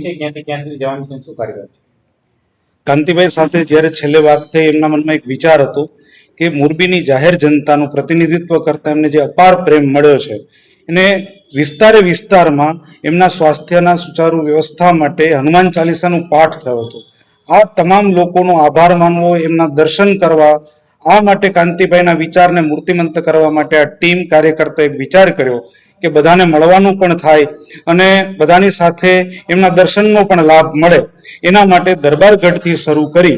છે, ક્યાંથી ક્યાં સુધી જવાનું છે, શું કાર્યક્રમ છે? કાંતિભાઈ સાથે જ્યારે છેલ્લે વાત થઈ એમના મનમાં એક વિચાર હતો કે મોરબીની જાહેર જનતાનું પ્રતિનિધિત્વ કરતા એમને જે અપાર પ્રેમ મળ્યો છે એને વિસ્તારમાં એમના સ્વાસ્થ્યના સુચારુ વ્યવસ્થા માટે હનુમાન ચાલીસાનું પાઠ થયો હતો. આ તમામ લોકોનો આભાર માનવો, એમના દર્શન કરવા, આ માટે કાંતિભાઈના વિચારને મૂર્તિમંત કરવા માટે આ ટીમ કાર્યકર્તાએ એક વિચાર કર્યો કે બધાને મળવાનું પણ થાય અને બધાની સાથે એમના દર્શનનો પણ લાભ મળે. એના માટે દરબારગઢથી શરૂ કરી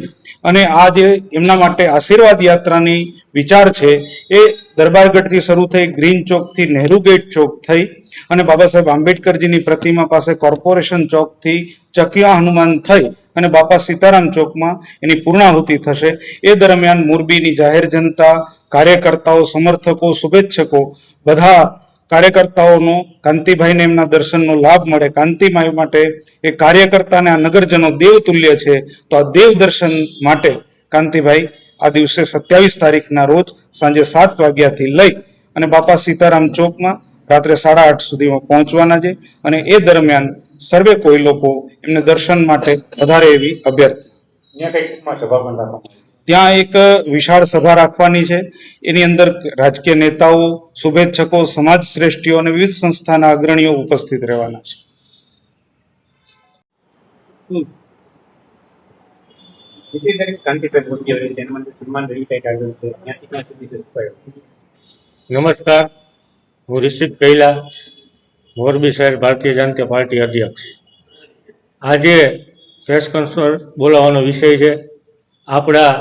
અને આ જે એમના માટે આશીર્વાદ યાત્રાની વિચાર છે એ દરબારગઢથી શરૂ થઈ, ગ્રીન ચોકથી નહેરુ ગેટ ચોક થઈ અને બાબા સાહેબ આંબેડકરજીની પ્રતિમા પાસે કોર્પોરેશન ચોકથી ચકિયા હનુમાન થઈ અને બાપા સીતારામ ચોકમાં એની પૂર્ણાહુતિ થશે. એ દરમિયાન મોરબીની જાહેર જનતા, કાર્યકર્તાઓ, સમર્થકો, શુભેચ્છકો બધા કાર્યકર્તાઓનો કાંતિભાઈને એમના દર્શનનો લાભ મળે. કાંતિભાઈ માટે એ કાર્યકર્તાને આ નગરજનો દેવતુલ્ય છે. તો આ દેવ દર્શન માટે કાંતિભાઈ આ દિવસે 27 તારીખના રોજ સાંજે 7 વાગ્યાથી લઈ અને બાપા સીતારામ ચોકમાં રાત્રે 8:30 સુધીમાં પહોંચવાના છે અને એ દરમિયાન સર્વે કોઈ લોકો એમને દર્શન માટે વધારે એવી અભ્યર્થના. ત્યાં એક વિશાળ સભા રાખવાની છે. એની અંદર રાજકીય નેતાઓ, શુભેચ્છકો, સમાજ શ્રેષ્ઠીઓ અને વિવિધ સંસ્થાના અગ્રણીઓ ઉપસ્થિત રહેવાના છે. નમસ્કાર, હું ઋષિક કૈલા, મોરબી શહેર ભારતીય જનતા પાર્ટી અધ્યક્ષ. આજે પ્રેસ કોન્ફરન્સ બોલાવવાનો વિષય છે આપણા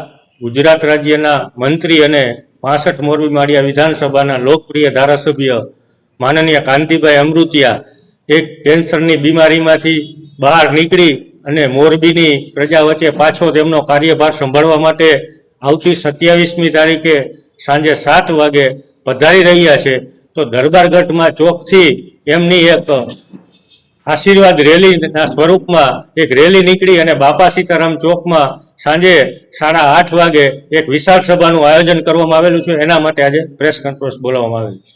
ગુજરાત રાજ્યના મંત્રી અને 65 મોરબી માળિયા વિધાનસભાના લોકપ્રિય ધારાસભ્ય માનનીય કાંતિભાઈ અમૃતિયા એક કેન્સરની બીમારીમાંથી બહાર નીકળી અને મોરબીની પ્રજા વચ્ચે પાછો તેમનો કાર્યભાર સંભાળવા માટે આવતી 27મી તારીખે સાંજે 7 વાગે પધારી રહ્યા છે. તો દરબારગઢમાં ચોકથી એમની એક આશીર્વાદ રેલીના સ્વરૂપમાં એક રેલી નીકળી અને બાપા સીતારામ ચોકમાં સાંજે 8:30 વાગે એક વિશાળ સભાનું આયોજન કરવામાં આવેલું છે. એના માટે આજે પ્રેસ કોન્ફરન્સ બોલાવવામાં આવેલી છે.